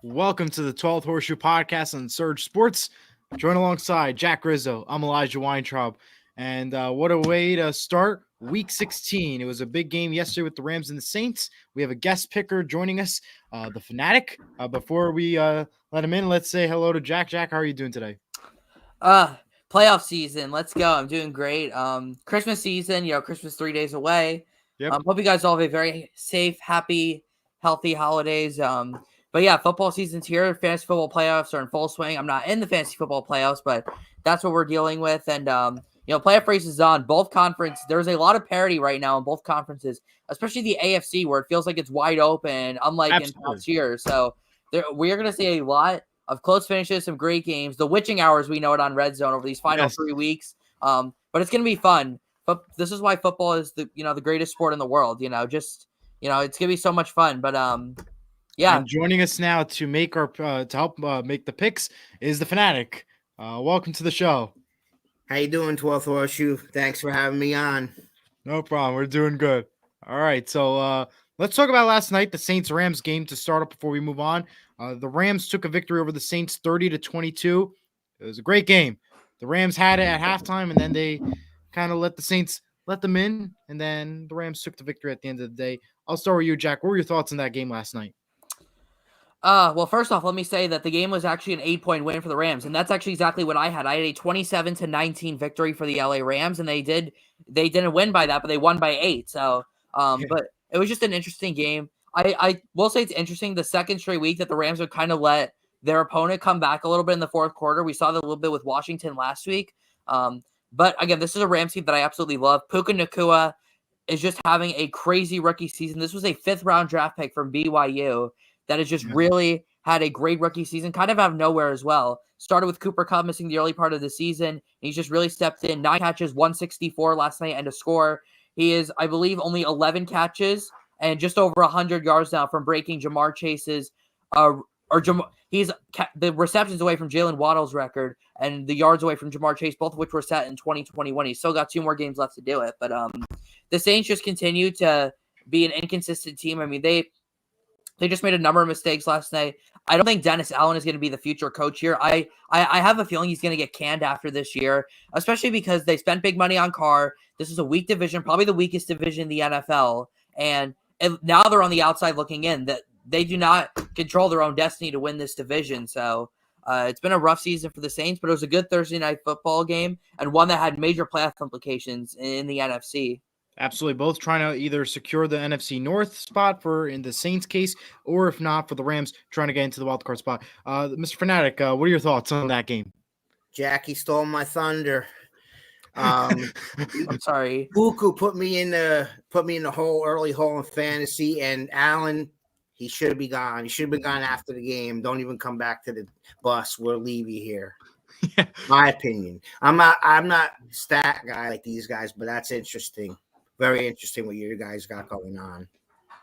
Welcome to the 12th Horseshoe podcast on Surge Sports. Join alongside Jack Rizzo. I'm Elijah Weintraub. And what a way to start week 16. It was a big game yesterday with the Rams and the Saints. We have a guest picker joining us, the Fanatic. Before we let him in, let's say hello to Jack. Jack, how are you doing today? Playoff season. Let's go. I'm doing great. Christmas season, Christmas 3 days away. Yep. Hope you guys all have a very safe, happy, healthy holidays. But yeah, football season's here. Fantasy football playoffs are in full swing. I'm not in the fantasy football playoffs, but that's what we're dealing with. And playoff race is on both conferences. There's a lot of parity right now in both conferences, especially the AFC, where it feels like it's wide open, unlike in past years. So we are going to see a lot of close finishes, some great games. The witching hours, we know it on Red Zone over these final 3 weeks. But it's going to be fun. But this is why football is the greatest sport in the world. It's going to be so much fun. But yeah. And joining us now to make our to help make the picks is the Fanatic. Welcome to the show. How you doing, 12th Horseshoe? Thanks for having me on. No problem. We're doing good. All right, so let's talk about last night, the Saints-Rams game to start up before we move on. The Rams took a victory over the Saints 30-22. It was a great game. The Rams had it at halftime, and then they kind of let the Saints let them in, and then the Rams took the victory at the end of the day. I'll start with you, Jack. What were your thoughts on that game last night? Well, first off, let me say that the game was actually an 8-point win for the Rams, and that's actually exactly what I had. I had a 27-19 victory for the LA Rams, and they didn't win by that, but they won by 8. So, but it was just an interesting game. I will say it's interesting the second straight week that the Rams would kind of let their opponent come back a little bit in the fourth quarter. We saw that a little bit with Washington last week. But again, this is a Rams team that I absolutely love. Puka Nacua is just having a crazy rookie season. This was a 5th-round draft pick from BYU that has just really had a great rookie season, kind of out of nowhere as well. Started with Cooper Kupp missing the early part of the season. And he's just really stepped in. 9 catches, 164 last night, and a score. He is, I believe, only 11 catches and just over 100 yards now from breaking Jamar Chase's he's the receptions away from Jalen Waddle's record and the yards away from Jamar Chase, both of which were set in 2021. He's still got 2 more games left to do it. But the Saints just continue to be an inconsistent team. I mean, they just made a number of mistakes last night. I don't think Dennis Allen is going to be the future coach here. I have a feeling he's going to get canned after this year, especially because they spent big money on Carr. This is a weak division, probably the weakest division in the NFL. And now they're on the outside looking in. That they do not control their own destiny to win this division. So it's been a rough season for the Saints, but it was a good Thursday night football game and one that had major playoff implications in the NFC. Absolutely. Both trying to either secure the NFC North spot for in the Saints case, or if not, for the Rams trying to get into the wild card spot. Mr. Fanatic, what are your thoughts on that game? Jackie stole my thunder. I'm sorry. Buku put me in the early hole in fantasy, and Allen, he should be gone. He should have been gone after the game. Don't even come back to the bus. We'll leave you here. Yeah. My opinion. I'm not stat guy like these guys, but that's interesting. Very interesting what you guys got going on.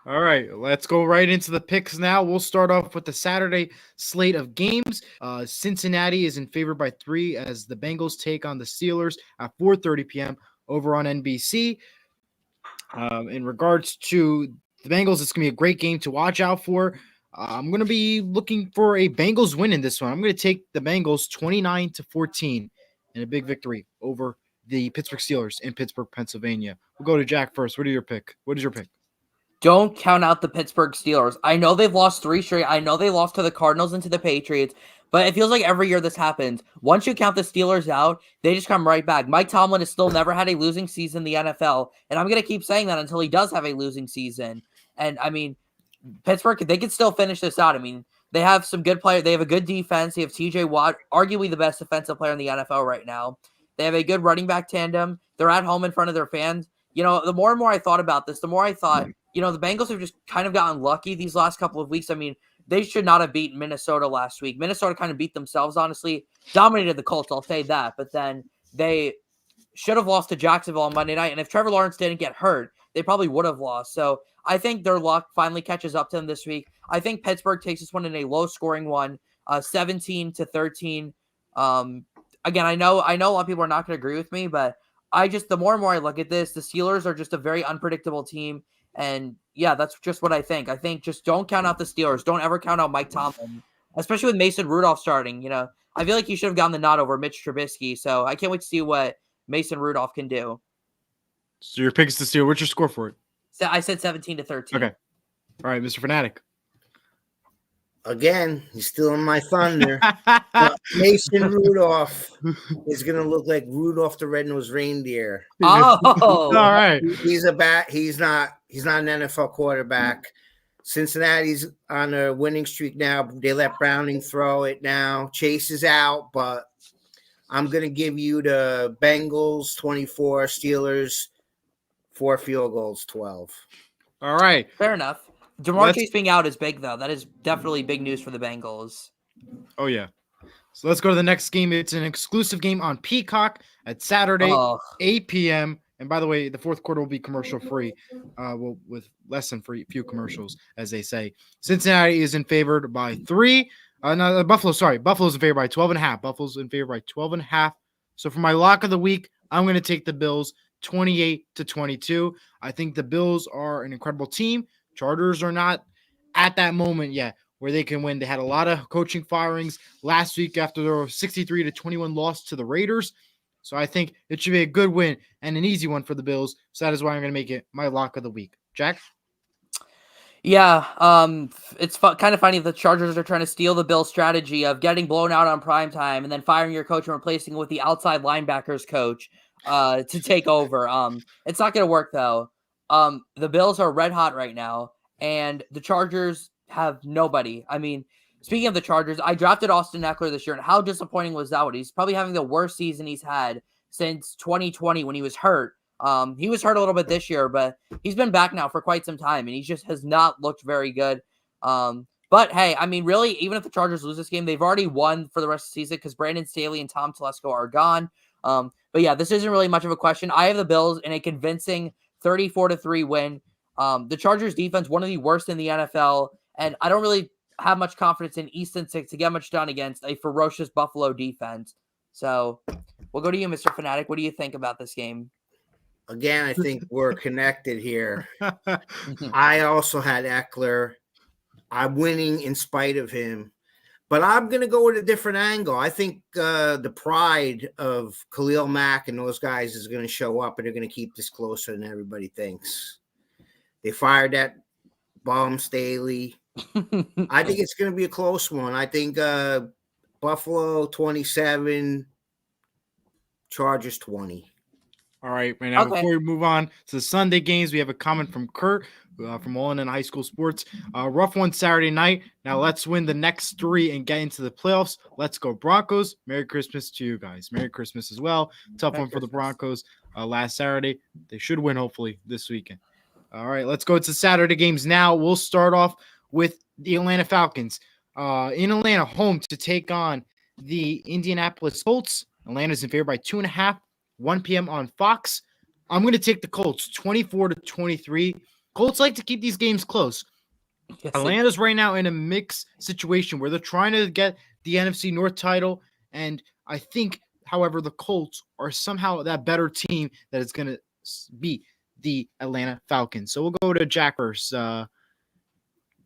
All right, let's go right into the picks now. We'll start off with the Saturday slate of games. Cincinnati is in favor by 3 as the Bengals take on the Steelers at 4:30 p.m. over on NBC. In regards to the Bengals, it's going to be a great game to watch out for. I'm going to be looking for a Bengals win in this one. I'm going to take the Bengals 29-14 in a big victory over the Pittsburgh Steelers in Pittsburgh, Pennsylvania. We'll go to Jack first. What is your pick? Don't count out the Pittsburgh Steelers. I know they've lost 3 straight. I know they lost to the Cardinals and to the Patriots, but it feels like every year this happens. Once you count the Steelers out, they just come right back. Mike Tomlin has still never had a losing season in the NFL, and I'm going to keep saying that until he does have a losing season. And, I mean, Pittsburgh, they could still finish this out. I mean, they have some good players. They have a good defense. They have TJ Watt, arguably the best defensive player in the NFL right now. They have a good running back tandem. They're at home in front of their fans. The more and more I thought about this, the more I thought, the Bengals have just kind of gotten lucky these last couple of weeks. I mean, they should not have beaten Minnesota last week. Minnesota kind of beat themselves, honestly. Dominated the Colts, I'll say that. But then they should have lost to Jacksonville on Monday night. And if Trevor Lawrence didn't get hurt, they probably would have lost. So I think their luck finally catches up to them this week. I think Pittsburgh takes this one in a low-scoring one, 17-13. Again, I know a lot of people are not going to agree with me, but the more and more I look at this, the Steelers are just a very unpredictable team. And yeah, that's just what I think. I think just don't count out the Steelers. Don't ever count out Mike Tomlin. especially with Mason Rudolph starting. I feel like he should have gotten the nod over Mitch Trubisky. So I can't wait to see what Mason Rudolph can do. So your pick is to steal. What's your score for it? So I said 17-13. Okay. All right, Mr. Fanatic. Again, he's stealing my thunder. Mason Rudolph is going to look like Rudolph the Red-Nosed Reindeer. Oh, all right. He's not an NFL quarterback. Cincinnati's on a winning streak now. They let Browning throw it now. Chase is out, but I'm going to give you the Bengals 24, Steelers 4 field goals 12. All right. Fair enough. Jamar Chase being out is big, though. That is definitely big news for the Bengals. Oh, yeah. So let's go to the next game. It's an exclusive game on Peacock at Saturday, 8 p.m. And by the way, the fourth quarter will be commercial free, with less than few commercials, as they say. Cincinnati is in favored by 3. Buffalo's in favor by 12.5. Buffalo's in favor by 12.5. So for my lock of the week, I'm going to take the Bills 28-22. I think the Bills are an incredible team. Chargers are not at that moment yet where they can win. They had a lot of coaching firings last week after their 63-21 loss to the Raiders. So I think it should be a good win and an easy one for the Bills. So that is why I'm going to make it my lock of the week. Jack? Yeah, it's kind of funny that the Chargers are trying to steal the Bills' strategy of getting blown out on primetime and then firing your coach and replacing it with the outside linebackers coach to take over. It's not going to work, though. The Bills are red hot right now, and the Chargers have nobody. I mean, speaking of the Chargers, I drafted Austin Eckler this year, and how disappointing was that? He's probably having the worst season he's had since 2020 when he was hurt. He was hurt a little bit this year, but he's been back now for quite some time, and he just has not looked very good. But hey, I mean, really, even if the Chargers lose this game, they've already won for the rest of the season because Brandon Staley and Tom Telesco are gone. But yeah, this isn't really much of a question. I have the Bills in a convincing 34-3 win. The Chargers defense, one of the worst in the NFL, and I don't really have much confidence in Easton to get much done against a ferocious Buffalo defense. So we'll go to you, Mr. Fanatic. What do you think about this game? Again, I think we're connected here. I also had Eckler. I'm winning in spite of him. But I'm going to go with a different angle. I think the pride of Khalil Mack and those guys is going to show up, and they're going to keep this closer than everybody thinks. They fired that bum Staley. I think it's going to be a close one. I think Buffalo 27, Chargers 20. All right, right now, before we move on to the Sunday games, we have a comment from Kurt from All In High School Sports. Rough one Saturday night. Now let's win the next 3 and get into the playoffs. Let's go Broncos. Merry Christmas to you guys. Merry Christmas as well. Tough one for the Broncos last Saturday. They should win, hopefully, this weekend. All right, let's go to Saturday games now. We'll start off with the Atlanta Falcons in Atlanta, home to take on the Indianapolis Colts. Atlanta's in favor by 2.5. 1 p.m. on Fox. I'm going to take the Colts 24-23. Colts like to keep these games close. Yes, Atlanta's right now in a mixed situation where they're trying to get the NFC North title. And I think, however, the Colts are somehow that better team that is going to beat the Atlanta Falcons. So we'll go to Jack first.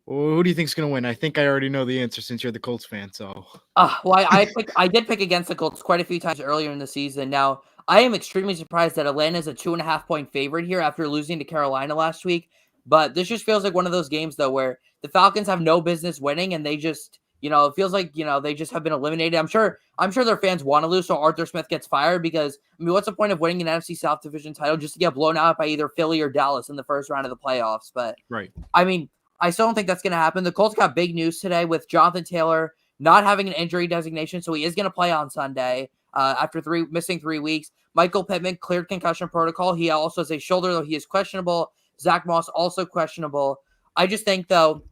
Who do you think is going to win? I think I already know the answer since you're the Colts fan. So, well, I did pick against the Colts quite a few times earlier in the season. Now, I am extremely surprised that Atlanta is a 2.5-point favorite here after losing to Carolina last week. But this just feels like one of those games, though, where the Falcons have no business winning, and they just, it feels like, they just have been eliminated. I'm sure their fans want to lose, so Arthur Smith gets fired because, I mean, what's the point of winning an NFC South Division title just to get blown out by either Philly or Dallas in the first round of the playoffs? But, right. I mean, I still don't think that's going to happen. The Colts got big news today with Jonathan Taylor not having an injury designation, so he is going to play on Sunday after missing 3 weeks. Michael Pittman cleared concussion protocol. He also has a shoulder, though he is questionable. Zach Moss also questionable. I just think, though,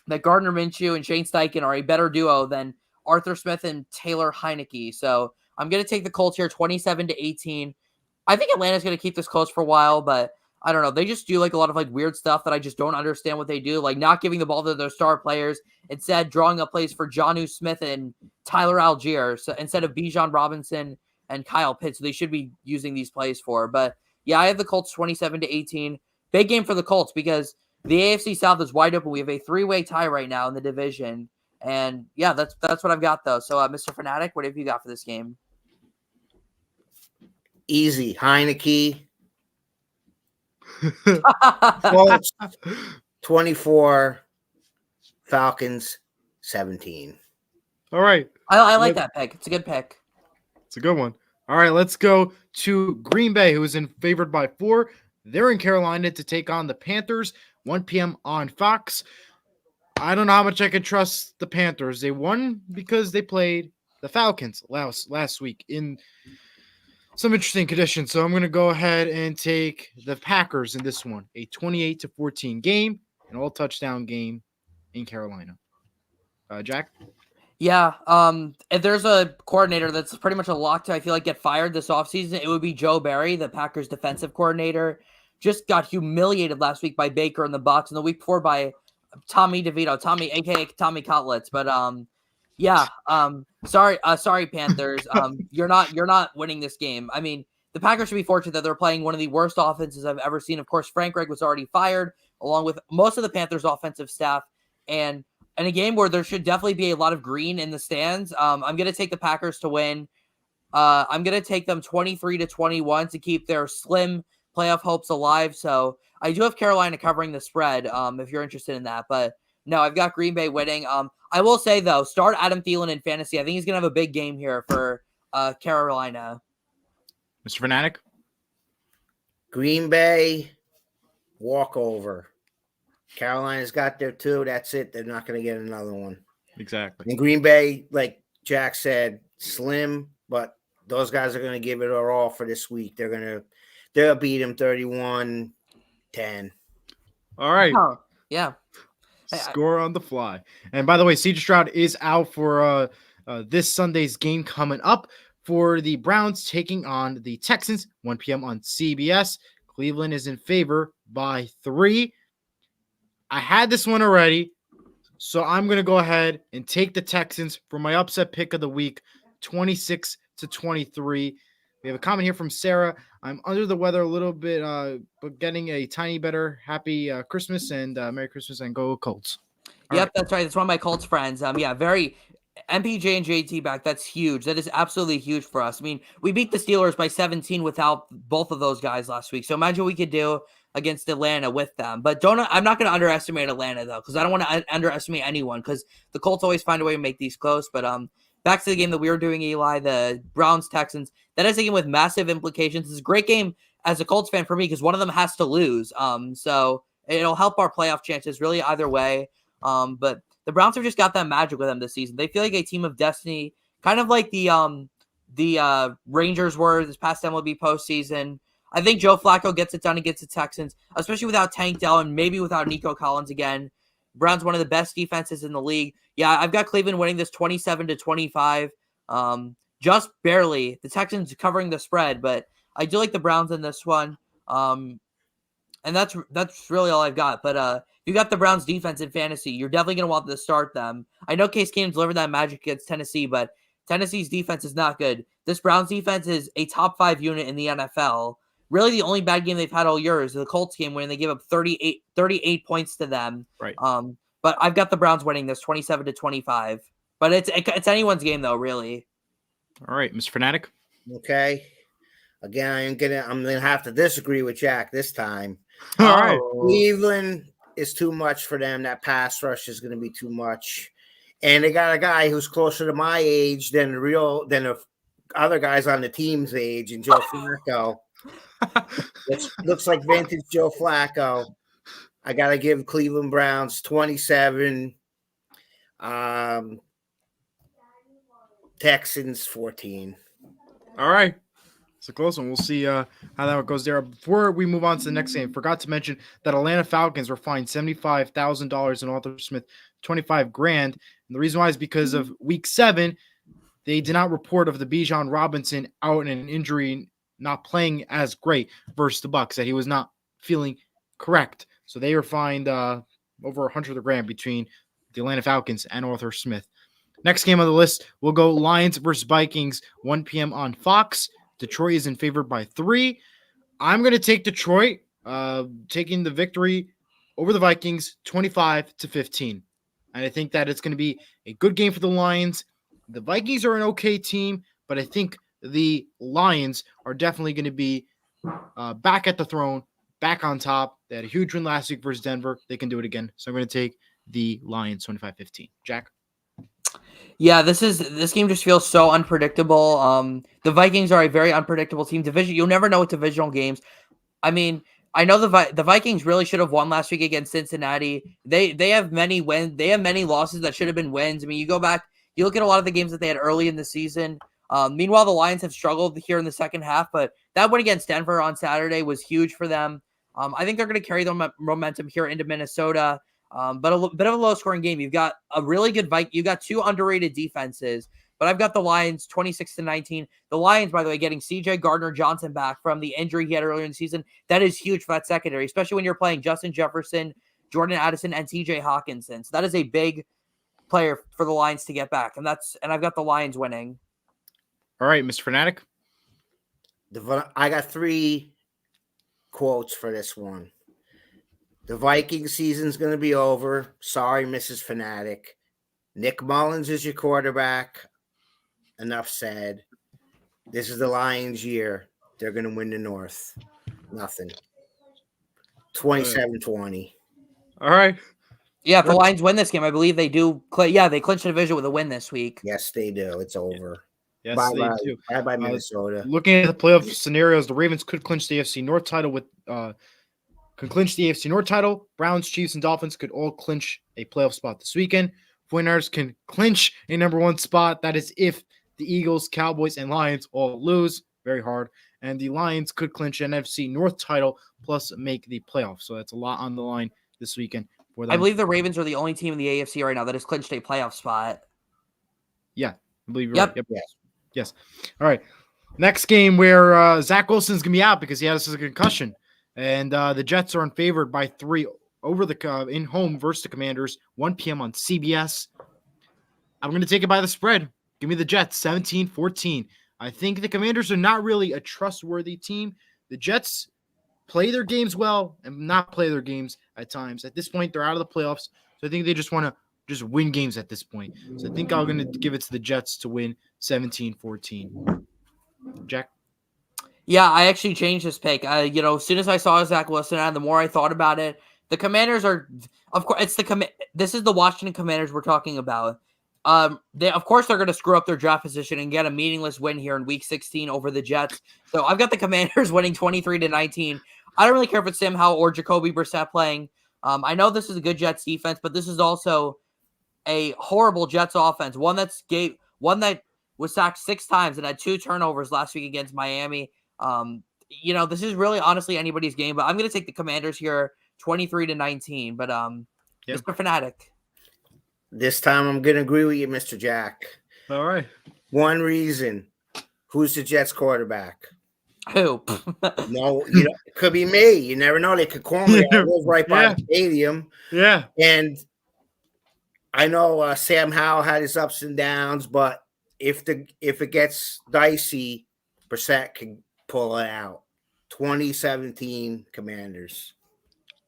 that Gardner Minshew and Shane Steichen are a better duo than Arthur Smith and Taylor Heineke. So I'm going to take the Colts here 27-18. I think Atlanta's going to keep this close for a while, but I don't know. They just do like a lot of like weird stuff that I just don't understand what they do. Like not giving the ball to their star players, instead drawing up plays for Jonnu Smith and Tyler Algier. So instead of Bijan Robinson and Kyle Pitts, so they should be using these plays for. But yeah, I have the Colts 27-18. Big game for the Colts because the AFC South is wide open. We have a 3-way tie right now in the division. And yeah, that's what I've got though. So, Mr. Fanatic, what have you got for this game? Easy. Heineke. Colts 24. Falcons 17. All right. I like that pick. It's a good pick. It's a good one. All right, let's go to Green Bay, who is favored by 4. They're in Carolina to take on the Panthers, 1 p.m. on Fox. I don't know how much I can trust the Panthers. They won because they played the Falcons last week in some interesting conditions. So I'm going to go ahead and take the Packers in this one, a 28-14 game, an all-touchdown game in Carolina. Jack? Yeah, if there's a coordinator that's pretty much a lock to, I feel like, get fired this offseason, it would be Joe Barry, the Packers defensive coordinator. Just got humiliated last week by Baker in the Bucs, and the week before by Tommy DeVito, aka Tommy Cutlets. But sorry Panthers. You're not winning this game. I mean, the Packers should be fortunate that they're playing one of the worst offenses I've ever seen. Of course, Frank Reich was already fired, along with most of the Panthers offensive staff, and in a game where there should definitely be a lot of green in the stands. I'm going to take the Packers to win. I'm going to take them 23-21 to keep their slim playoff hopes alive. So I do have Carolina covering the spread if you're interested in that. But no, I've got Green Bay winning. I will say, though, start Adam Thielen in fantasy. I think he's going to have a big game here for Carolina. Mr. Fanatic? Green Bay, walkover. Carolina's got there too. That's it. They're not going to get another one. Exactly. And Green Bay, like Jack said, slim, but those guys are going to give it all for this week. They'll beat them 31-10. All right. Oh, yeah. Score on the fly. And by the way, CJ Stroud is out for this Sunday's game coming up for the Browns taking on the Texans, 1 p.m. on CBS. Cleveland is in favor by 3. I had this one already, so I'm going to go ahead and take the Texans for my upset pick of the week, 26-23. We have a comment here from Sarah. I'm under the weather a little bit, but getting a tiny better. Happy Christmas and Merry Christmas, and go Colts. Yep, that's right. That's one of my Colts friends. Very MPJ and JT back. That's huge. That is absolutely huge for us. I mean, we beat the Steelers by 17 without both of those guys last week. So imagine what we could do against Atlanta with them. But I'm not going to underestimate Atlanta, though, because I don't want to underestimate anyone, because the Colts always find a way to make these close. But back to the game that we were doing, Eli, the Browns-Texans. That is a game with massive implications. It's a great game as a Colts fan for me, because one of them has to lose. So it'll help our playoff chances really either way. But the Browns have just got that magic with them this season. They feel like a team of destiny, kind of like the Rangers were this past MLB postseason. I think Joe Flacco gets it done against the Texans, especially without Tank Dell and maybe without Nico Collins again. Browns, one of the best defenses in the league. Yeah, I've got Cleveland winning this 27-25. Just barely. The Texans covering the spread, but I do like the Browns in this one. And that's really all I've got. But you got the Browns defense in fantasy. You're definitely going to want to start them. I know Case Keenum delivered that magic against Tennessee, but Tennessee's defense is not good. This Browns defense is a top 5 unit in the NFL. Really, the only bad game they've had all year is the Colts game when they gave up 38 points to them. Right. But I've got the Browns winning this 27-25. But it's anyone's game though, really. All right, Mr. Fanatic. Okay. Again, I'm gonna have to disagree with Jack this time. All right. Cleveland is too much for them. That pass rush is going to be too much, and they got a guy who's closer to my age than the other guys on the team's age, and Joe Flacco. Which looks like vintage Joe Flacco. I got to give Cleveland Browns 27. Texans 14. All right. It's a close one. We'll see how that goes there. Before we move on to the next game, forgot to mention that Atlanta Falcons were fined $75,000 and Arthur Smith $25,000. And the reason why is because of week 7, they did not report of the Bijan Robinson out in an injury, not playing as great versus the Bucs, that he was not feeling correct. So they were fined over $100,000 between the Atlanta Falcons and Arthur Smith. Next game on the list, we'll go Lions versus Vikings, 1 p.m. on Fox. Detroit is in favor by 3. I'm going to take Detroit, taking the victory over the Vikings, 25-15. and I think that it's going to be a good game for the Lions. The Vikings are an okay team, but I think the Lions are definitely going to be back at the throne, back on top. They had a huge win last week versus Denver. They can do it again. So I'm going to take the Lions 25-15. Jack? Yeah, this game just feels so unpredictable. The Vikings are a very unpredictable team. You'll never know with divisional games. I mean, I know the Vikings really should have won last week against Cincinnati. They have many wins. They have many losses that should have been wins. I mean, you go back, you look at a lot of the games that they had early in the season. Meanwhile, the Lions have struggled here in the second half, but that win against Denver on Saturday was huge for them. I think they're going to carry the momentum here into Minnesota. But a bit of a low-scoring game. You've got a really good You got two underrated defenses, but I've got the Lions 26-19. The Lions, by the way, getting C.J. Gardner-Johnson back from the injury he had earlier in the season. That is huge for that secondary, especially when you're playing Justin Jefferson, Jordan Addison, and T.J. Hawkinson. So that is a big player for the Lions to get back, and I've got the Lions winning. All right, Mr. Fanatic. I got 3 quotes for this one. The Viking season's going to be over. Sorry, Mrs. Fanatic. Nick Mullins is your quarterback. Enough said. This is the Lions' year. They're going to win the North. Nothing. 27-20. All right. Yeah, if the Lions win this game, I believe they do. They clinched the division with a win this week. Yes, they do. It's over. Yes, bye-bye. they do. Bye-bye, Minnesota. Looking at the playoff scenarios, the Ravens could clinch the AFC North title Browns, Chiefs, and Dolphins could all clinch a playoff spot this weekend. 49ers can clinch a number 1 spot. That is if the Eagles, Cowboys, and Lions all lose. Very hard. And the Lions could clinch an NFC North title plus make the playoffs. So that's a lot on the line this weekend for them. I believe the Ravens are the only team in the AFC right now that has clinched a playoff spot. Yeah, I believe you're right. Yep. Yes. All right. Next game where Zach Wilson's going to be out because he has a concussion. And the Jets are unfavored by 3 over the in home versus the Commanders, 1 p.m. on CBS. I'm going to take it by the spread. Give me the Jets, 17-14. I think the Commanders are not really a trustworthy team. The Jets play their games well and not play their games at times. At this point, they're out of the playoffs, so I think they just want to just win games at this point. So I think I'm going to give it to the Jets to win 17-14. Jack? Yeah, I actually changed this pick. As soon as I saw Zach Wilson, and the more I thought about it, the Commanders are, of course, this is the Washington Commanders we're talking about. They're going to screw up their draft position and get a meaningless win here in Week 16 over the Jets. So I've got the Commanders winning 23-19. I don't really care if it's Sam Howell or Jacoby Brissett playing. I know this is a good Jets defense, but this is also a horrible Jets offense. One that was sacked 6 times and had 2 turnovers last week against Miami. This is really honestly anybody's game, but I'm going to take the Commanders here 23-19. But Mr. Fanatic. This time I'm going to agree with you, Mr. Jack. All right. One reason. Who's the Jets quarterback? Who? No, it could be me. You never know. They could call me. I live right by the stadium. Yeah. And I know Sam Howell had his ups and downs, but if it gets dicey, Brissett can pull it out. 2017 Commanders.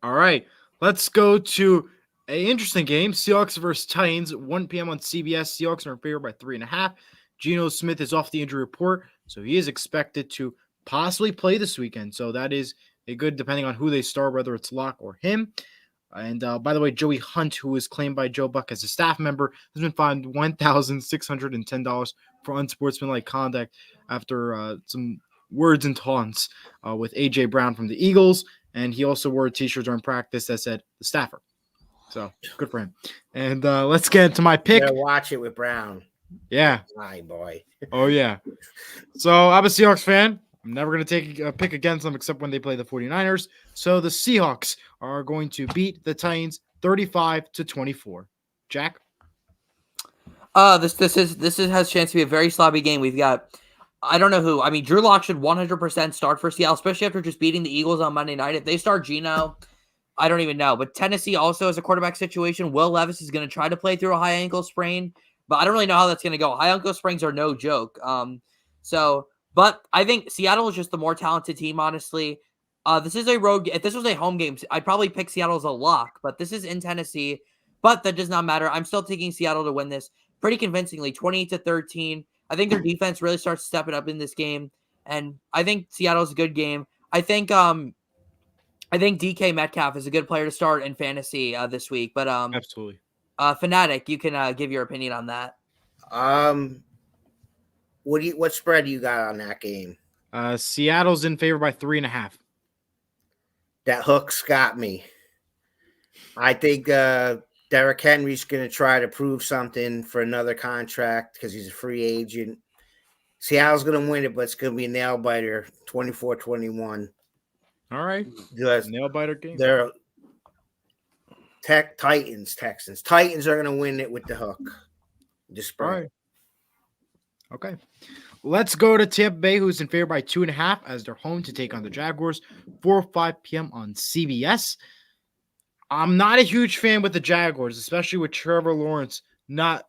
All right. Let's go to an interesting game. Seahawks versus Titans, 1 p.m. on CBS. Seahawks are in favor by 3.5. Geno Smith is off the injury report, so he is expected to possibly play this weekend. So that is a good, depending on who they start, whether it's Locke or him. And by the way, Joey Hunt, who is claimed by Joe Buck as a staff member, has been fined $1,610 for unsportsmanlike conduct after some words and taunts with A.J. Brown from the Eagles. And he also wore a t-shirt during practice that said the staffer. So good for him. And let's get into my pick. Watch it with Brown. Yeah. My boy. Oh, yeah. So I'm a Seahawks fan. I'm never going to take a pick against them except when they play the 49ers. So the Seahawks are going to beat the Titans 35-24. Jack? This has a chance to be a very sloppy game. We've got, I don't know who. I mean, Drew Lock should 100% start for Seattle, especially after just beating the Eagles on Monday night. If they start Geno, I don't even know. But Tennessee also has a quarterback situation. Will Levis is going to try to play through a high ankle sprain, but I don't really know how that's going to go. High ankle sprains are no joke. But I think Seattle is just the more talented team, honestly. This is a road. If this was a home game, I'd probably pick Seattle as a lock, but this is in Tennessee. but that does not matter. I'm still taking Seattle to win this pretty convincingly, 28-13. I think their defense really starts stepping up in this game, and I think Seattle's a good game. I think DK Metcalf is a good player to start in fantasy this week, but Absolutely. Fanatic, you can give your opinion on that. What spread do you got on that game? Seattle's in favor by 3.5. That hook's got me. I think Derrick Henry's going to try to prove something for another contract because he's a free agent. Seattle's going to win it, but it's going to be a nail biter, 24-21. All right. Nail biter game. They're Texans. Titans are going to win it with the hook. The spread. All right. Okay. Let's go to Tampa Bay, who's in favor by 2.5 as they're home to take on the Jaguars, 4 or 5 p.m. on CBS. I'm not a huge fan with the Jaguars, especially with Trevor Lawrence not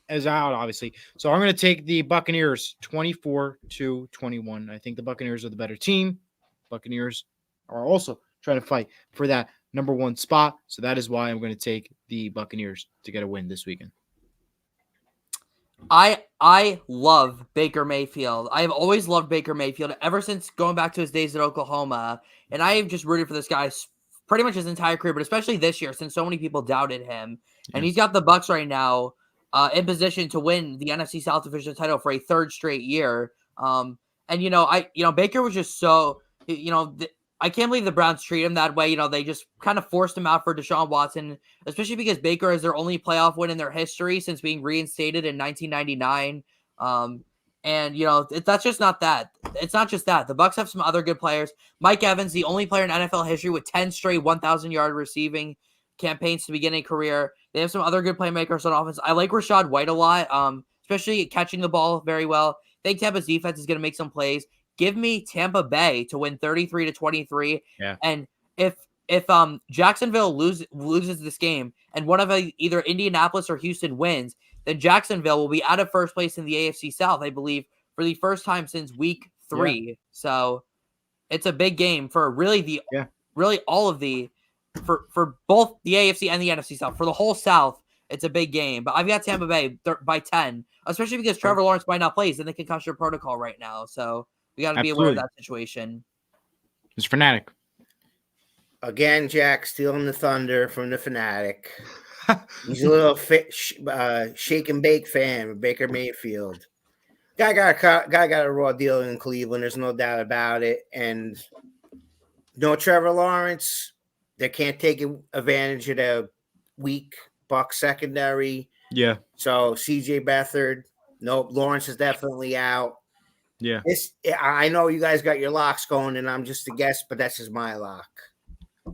as out, obviously. So I'm going to take the Buccaneers 24-21. I think the Buccaneers are the better team. Buccaneers are also trying to fight for that number 1 spot. So that is why I'm going to take the Buccaneers to get a win this weekend. I love Baker Mayfield. I have always loved Baker Mayfield ever since going back to his days at Oklahoma. And I have just rooted for this guy pretty much his entire career, but especially this year since so many people doubted him. And he's got the Bucs right now in position to win the NFC South Division title for a 3rd straight year. And Baker was just so, I can't believe the Browns treat him that way. They just kind of forced him out for Deshaun Watson, especially because Baker is their only playoff win in their history since being reinstated in 1999. That's just not that. It's not just that. The Bucs have some other good players. Mike Evans, the only player in NFL history with 10 straight 1,000-yard receiving campaigns to begin a career. They have some other good playmakers on offense. I like Rachaad White a lot, especially catching the ball very well. I think Tampa's defense is going to make some plays. Give me Tampa Bay to win 33-23. Yeah. And if Jacksonville loses this game and one of either Indianapolis or Houston wins, then Jacksonville will be out of first place in the AFC South, I believe, for the first time since week 3. Yeah. So it's a big game for really all of for both the AFC and the NFC South. For the whole South, it's a big game. But I've got Tampa Bay by 10, especially because Trevor Lawrence might not play. He's in the concussion protocol right now. So we got to be aware of that situation. Mr. Fanatic. Again, Jack stealing the thunder from the Fanatic. He's a little shake and bake fan of Baker Mayfield. Guy got a raw deal in Cleveland. There's no doubt about it. And no Trevor Lawrence. They can't take advantage of the weak Bucs secondary. Yeah. So CJ Beathard. Nope. Lawrence is definitely out. Yeah. I know you guys got your locks going, and I'm just a guest, but that's just my lock.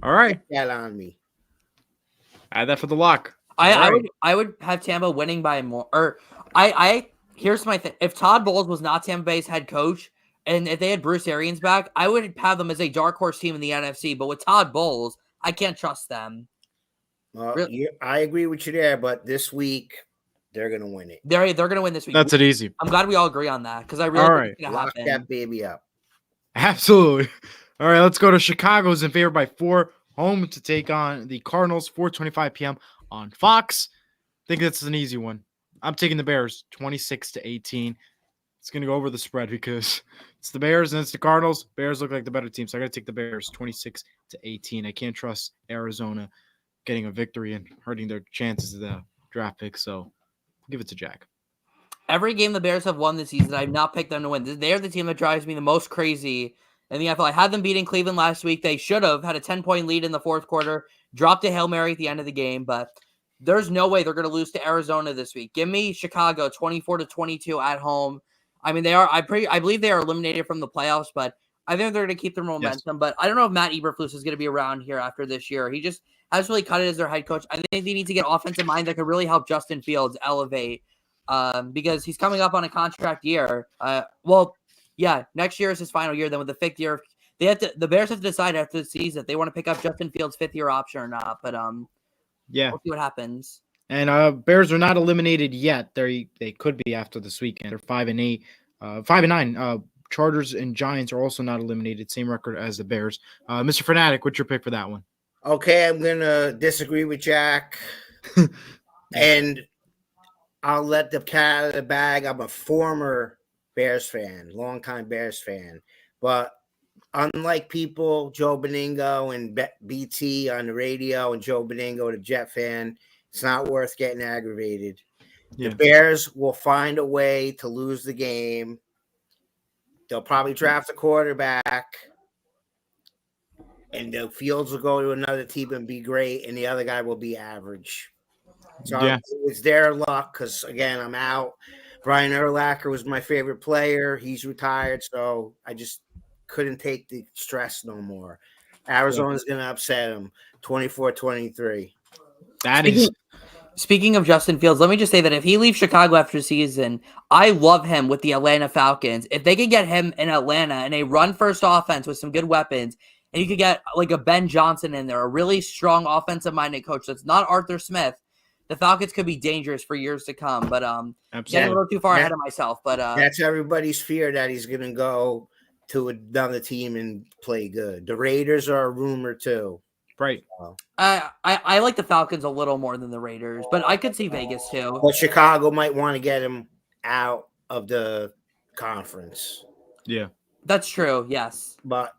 All right. Put that on me. Add that for the lock. I would have Tampa winning by more. Or here's my thing. If Todd Bowles was not Tampa Bay's head coach, and if they had Bruce Arians back, I would have them as a dark horse team in the NFC. But with Todd Bowles, I can't trust them. Well, really? I agree with you there, but this week they're going to win it. They're going to win this week. That's it easy. I'm glad we all agree on that because I really think it's going to happen. Lock that baby up. Absolutely. All right, let's go to Chicago's in favor by 4, home to take on the Cardinals, 4:25 p.m. on Fox. I think that's an easy one. I'm taking the Bears, 26-18. It's going to go over the spread because it's the Bears and it's the Cardinals. Bears look like the better team, so I got to take the Bears, 26-18. I can't trust Arizona getting a victory and hurting their chances of the draft pick, so I'll give it to Jack. Every game the Bears have won this season, I've not picked them to win. They're the team that drives me the most crazy in the NFL. I had them beating Cleveland last week. They should have had a 10-point lead in the 4th quarter, dropped a Hail Mary at the end of the game, but there's no way they're going to lose to Arizona this week. Give me Chicago 24-22 at home. I mean, I believe they are eliminated from the playoffs, but I think they're going to keep their momentum. Yes. But I don't know if Matt Eberflus is going to be around here after this year. He just has really cut it as their head coach. I think they need to get offensive mind that could really help Justin Fields elevate because he's coming up on a contract year. Next year is his final year. Then with the 5th year, the Bears have to decide after the season if they want to pick up Justin Fields' 5th-year option or not. But we'll see what happens. And Bears are not eliminated yet. They could be after this weekend. They're 5-8, 5-9. Chargers and Giants are also not eliminated. Same record as the Bears. Mr. Fanatic, what's your pick for that one? Okay, I'm gonna disagree with Jack. And I'll let the cat out of the bag. I'm a former Bears fan, longtime Bears fan. But unlike people, Joe Beningo and BT on the radio and Joe Beningo, the Jet fan, it's not worth getting aggravated. The Bears will find a way to lose the game. They'll probably draft a quarterback, and the Fields will go to another team and be great, and the other guy will be average. So it's their luck because, again, I'm out. Brian Urlacher was my favorite player. He's retired, so I just couldn't take the stress no more. Arizona's going to upset him 24-23. That is. Speaking of Justin Fields, let me just say that if he leaves Chicago after the season, I love him with the Atlanta Falcons. If they could get him in Atlanta in a run-first offense with some good weapons, and you could get like a Ben Johnson in there, a really strong offensive-minded coach that's not Arthur Smith, the Falcons could be dangerous for years to come. But getting a little too far ahead of myself. But that's everybody's fear that he's going to go to another team and play good. The Raiders are a rumor too. Right. I like the Falcons a little more than the Raiders, but I could see Vegas too. But Chicago might want to get him out of the conference. Yeah. That's true, yes. But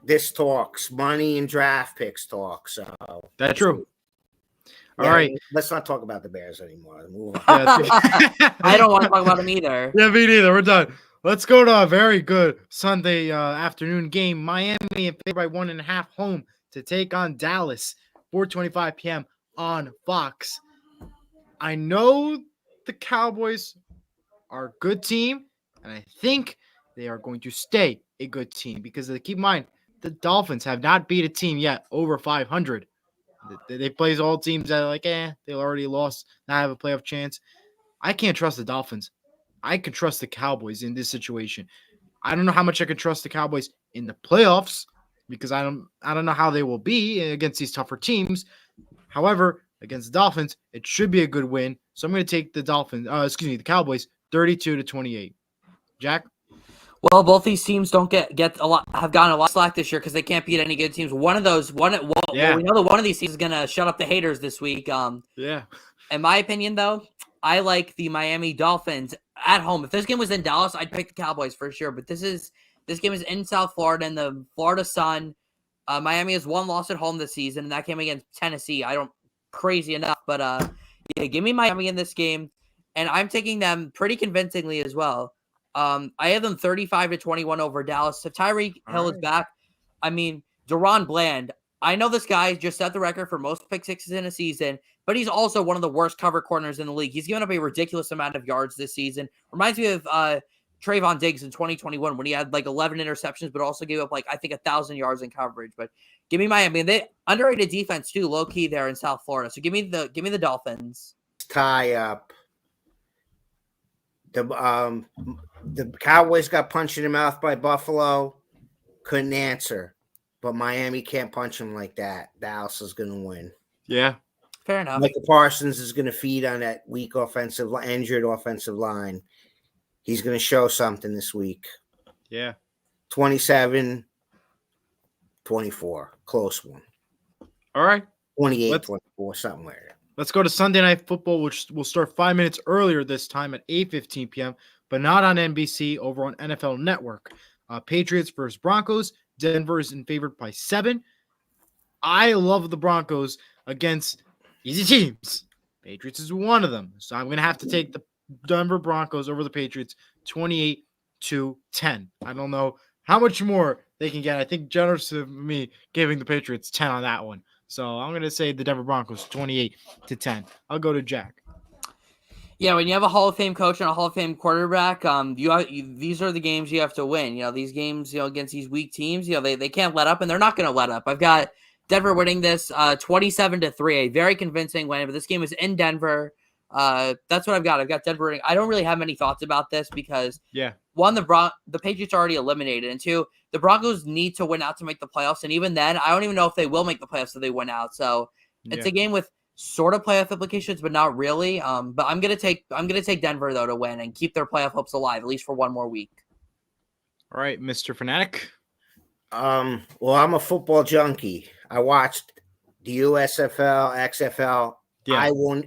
this talks, money and draft picks talk. So that's true. All right. Let's not talk about the Bears anymore. Move on. I don't want to talk about them either. Yeah, me neither. We're done. Let's go to a very good Sunday afternoon game. Miami in favor by 1.5 home to take on Dallas, 4:25 p.m. on Fox. I know the Cowboys are a good team, and I think they are going to stay a good team because keep in mind, the Dolphins have not beat a team yet over 500. They play all teams that are like, they already lost, not have a playoff chance. I can't trust the Dolphins. I can trust the Cowboys in this situation. I don't know how much I can trust the Cowboys in the playoffs because I don't know how they will be against these tougher teams. However, against the Dolphins, it should be a good win. So I'm going to take the Cowboys 32-28. Jack? Well, both these teams don't have gotten a lot of slack this year because they can't beat any good teams. We know that one of these teams is going to shut up the haters this week. In my opinion, though, I like the Miami Dolphins at home. If this game was in Dallas, I'd pick the Cowboys for sure. But this game is in South Florida in the Florida sun. Miami has one loss at home this season, and that came against Tennessee. Crazy enough, but give me Miami in this game, and I'm taking them pretty convincingly as well. I have them 35-21 over Dallas. If Tyreek Hill is back, I mean, Deron Bland, I know this guy just set the record for most pick sixes in a season, but he's also one of the worst cover corners in the league. He's given up a ridiculous amount of yards this season. Reminds me of Trayvon Diggs in 2021 when he had like 11 interceptions, but also gave up 1,000 yards in coverage. But give me Miami. They underrated defense too, low key there in South Florida. So give me the Dolphins. Tie up. The Cowboys got punched in the mouth by Buffalo. Couldn't answer. But Miami can't punch him like that. Dallas is going to win. Yeah. Fair enough. Michael Parsons is going to feed on that weak injured offensive line. He's going to show something this week. Yeah. 27-24. Close one. All right. 28-24, something like that. Let's go to Sunday Night Football, which will start 5 minutes earlier this time at 8:15 p.m., but not on NBC, over on NFL Network. Patriots versus Broncos. Denver is in favor by 7. I love the Broncos against easy teams. Patriots is one of them. So I'm going to have to take the Denver Broncos over the Patriots 28-10. I don't know how much more they can get. I think generous of me giving the Patriots 10 on that one. So I'm going to say the Denver Broncos 28-10. I'll go to Jack. Yeah, when you have a Hall of Fame coach and a Hall of Fame quarterback, these are the games you have to win. These games, against these weak teams, they can't let up, and they're not going to let up. I've got Denver winning this 27-3, a very convincing win. But this game is in Denver. That's what I've got. I've got Denver winning. I don't really have many thoughts about this because, one, the Patriots are already eliminated, and two, the Broncos need to win out to make the playoffs. And even then, I don't even know if they will make the playoffs if they win out. So it's a game with sort of playoff implications, but not really. But I'm gonna take Denver though to win and keep their playoff hopes alive at least for one more week. All right, Mr. Fanatic. Well, I'm a football junkie. I watched the USFL, XFL Yeah.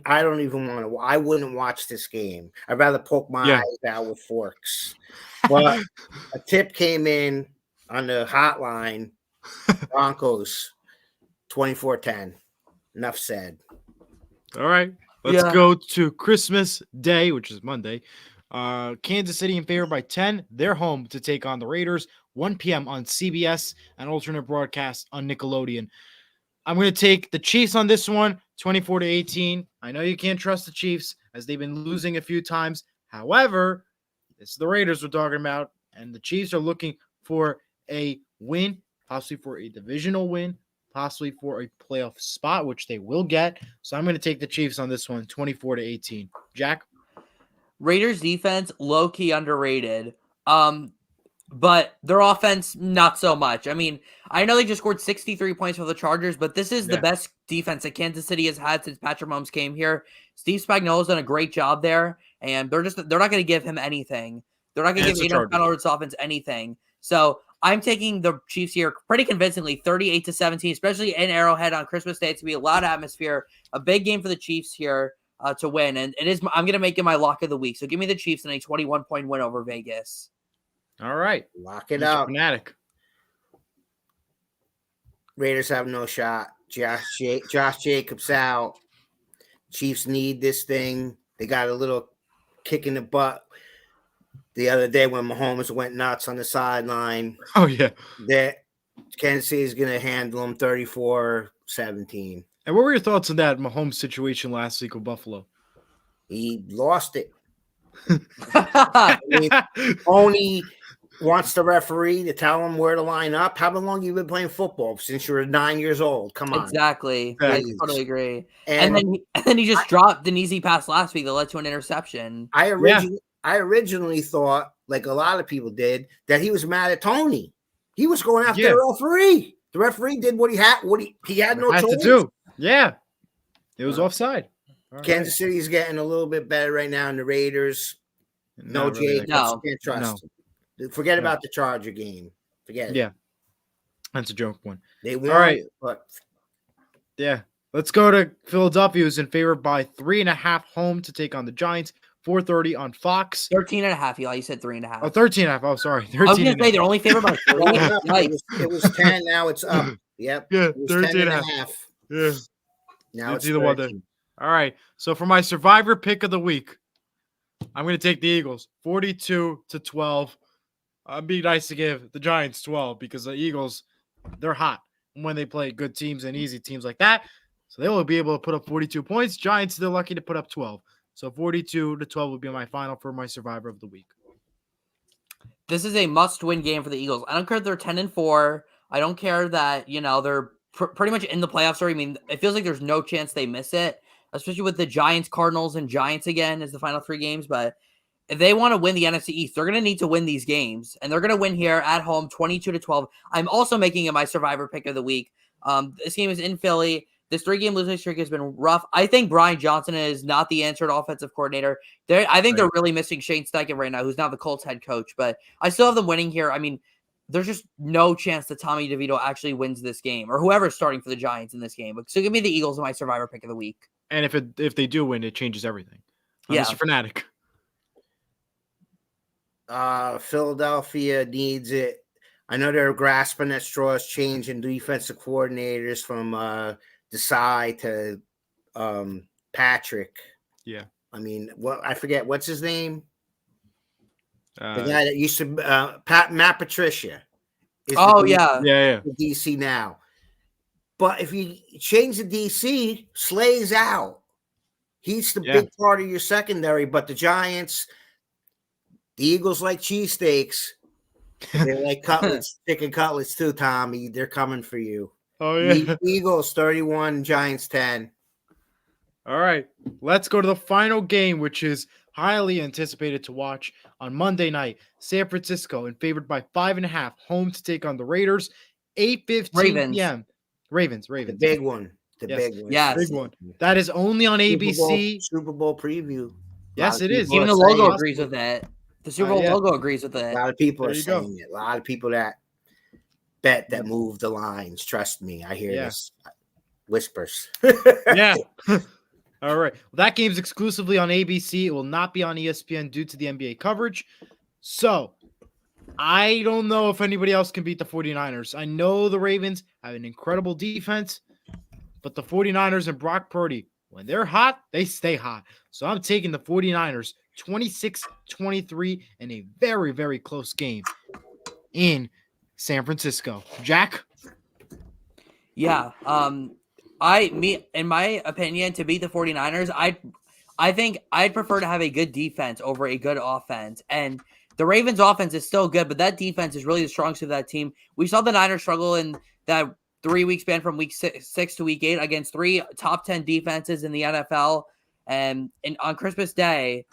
I don't even want to. I wouldn't watch this game. I'd rather poke my eyes out with forks. But a tip came in on the hotline. Broncos 24-10. Enough said. All right. Let's go to Christmas Day, which is Monday. Kansas City in favor by 10. They're home to take on the Raiders. 1 p.m. on CBS, and alternate broadcast on Nickelodeon. I'm going to take the Chiefs on this one, 24-18. I know you can't trust the Chiefs as they've been losing a few times. However, it's the Raiders we're talking about, and the Chiefs are looking for a win, possibly for a divisional win, possibly for a playoff spot, which they will get. So I'm going to take the Chiefs on this one, 24-18. Jack? Raiders defense, low-key underrated. But their offense, not so much. I mean, I know they just scored 63 points for the Chargers, but this is the best defense that Kansas City has had since Patrick Mahomes came here. Steve Spagnuolo's done a great job there, and they're not going to give him anything. They're not going to give Aiden O'Connell's offense anything. So I'm taking the Chiefs here pretty convincingly, 38-17, especially in Arrowhead on Christmas Day. It's going to be a lot of atmosphere, a big game for the Chiefs here to win, and I'm going to make it my lock of the week. So give me the Chiefs in a 21-point win over Vegas. All right. Lock it up. Fanatic. Raiders have no shot. Josh Jacobs out. Chiefs need this thing. They got a little kick in the butt the other day when Mahomes went nuts on the sideline. Oh, yeah. That Kansas City is going to handle them 34-17. And what were your thoughts on that Mahomes situation last week with Buffalo? He lost it. I mean, Tony wants the referee to tell him where to line up. How long you been playing football since you were 9 years old? Come on. Exactly. I totally agree. And then he just dropped an easy pass last week that led to an interception. I originally thought, like a lot of people did, that he was mad at Tony. He was going after the referee. The referee did what he had. He had no choice to do. Yeah, it was offside. Kansas City is getting a little bit better right now, and the Raiders. No, Jake. Can't trust. Forget about the Charger game. Forget it. Yeah, that's a joke one. They won. All right, but let's go to Philadelphia, who's in favor by 3.5 home to take on the Giants. 4:30 on Fox. 13.5, Eli. You said 3.5. Oh, 13.5. Oh, sorry. 13. I was going to say they're only favored by 3. It was 10. Now it's up. Yep. Yeah, 13.5. Yeah. Now it's either one. All right. So for my survivor pick of the week, I'm going to take the Eagles, 42-12. I'd be nice to give the Giants 12 because the Eagles, they're hot when they play good teams and easy teams like that. So they will be able to put up 42 points. Giants, they're lucky to put up 12. So 42-12 would be my final for my survivor of the week. This is a must-win game for the Eagles. I don't care if they're 10-4. I don't care that, they're pretty much in the playoffs. I mean, it feels like there's no chance they miss it, especially with the Giants, Cardinals, and Giants again as the final 3 games. But if they want to win the NFC East, they're going to need to win these games. And they're going to win here at home 22-12. I'm also making it my survivor pick of the week. This game is in Philly. This 3-game losing streak has been rough. I think Brian Johnson is not the answered offensive coordinator. I think they're really missing Shane Steichen right now, who's now the Colts head coach. But I still have them winning here. I mean, there's just no chance that Tommy DeVito actually wins this game or whoever's starting for the Giants in this game. So give me the Eagles in my survivor pick of the week. And if they do win, it changes everything. Mr. Fanatic. Philadelphia needs it. I know they're grasping at straws, changing defensive coordinators from Desai to Patrick. Yeah. I mean, I forget what's his name. The Uh, guy that used to Matt Patricia. Is yeah. the DC now. But if you change the DC, Slay's out. He's the big part of your secondary. But the Giants, the Eagles like cheesesteaks. They like cutlets, chicken cutlets too, Tommy. They're coming for you. Oh, yeah. Eagles 31, Giants 10. All right. Let's go to the final game, which is highly anticipated to watch on Monday night. San Francisco and favored by 5.5, home to take on the Raiders. 8:15 p.m. Ravens. The big one. Big one. Yes. Big one. That is only on ABC. Super Bowl preview. Yes, it is. Even the logo agrees with it. The Super Bowl logo agrees with it. A lot of people are saying it. A lot of people that bet that move the lines. Trust me. I hear this whispers. Yeah. All right. Well, that game's exclusively on ABC. It will not be on ESPN due to the NBA coverage. So I don't know if anybody else can beat the 49ers. I know the Ravens have an incredible defense, but the 49ers and Brock Purdy, when they're hot, they stay hot. So I'm taking the 49ers 26-23 in a very, very close game in San Francisco. Jack? Yeah. In my opinion, to beat the 49ers, I think I'd prefer to have a good defense over a good offense. And the Ravens offense is still good, but that defense is really the strong suit of that team. We saw the Niners struggle in that 3-week span from week 6 to week 8 against 3 top 10 defenses in the NFL. And on Christmas Day,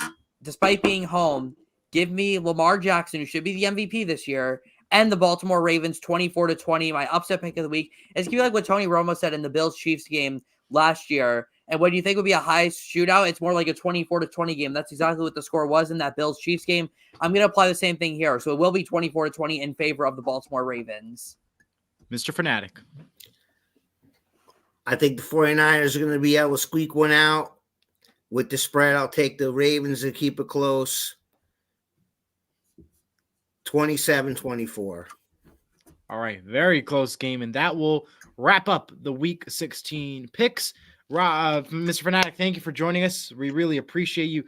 despite being home, give me Lamar Jackson, who should be the MVP this year, and the Baltimore Ravens 24-20. My upset pick of the week. It's going to be like what Tony Romo said in the Bills-Chiefs game last year. And what do you think would be a high shootout? It's more like a 24-20 game. That's exactly what the score was in that Bills-Chiefs game. I'm going to apply the same thing here. So it will be 24-20 in favor of the Baltimore Ravens. Mr. Fanatic. I think the 49ers are going to be able to squeak one out. With the spread, I'll take the Ravens and keep it close. 27-24. All right, very close game, and that will wrap up the Week 16 picks. Mr. Fanatic, thank you for joining us. We really appreciate you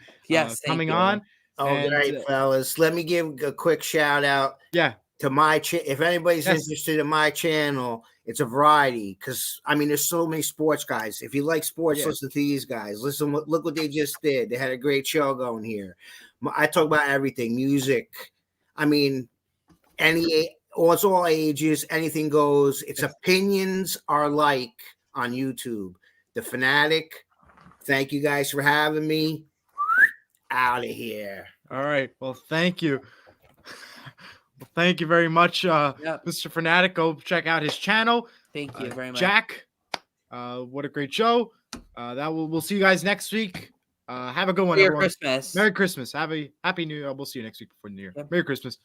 coming on. All right, fellas. Let me give a quick shout out. Yeah. To my if anybody's interested in my channel, it's a variety because I mean there's so many sports guys. If you like sports, listen to these guys. Look what they just did. They had a great show going here. I talk about everything, music. I mean, it's all ages, anything goes. Its opinions are like on YouTube. The Fanatic. Thank you guys for having me. Out of here. All right. Well, thank you. Well, thank you very much, Mr. Fanatic. Go check out his channel. Thank you very much. Jack, what a great show. We'll see you guys next week. Have a good one, Merry everyone. Christmas. Merry Christmas. Have a happy New Year. We'll see you next week before New Year. Yep. Merry Christmas.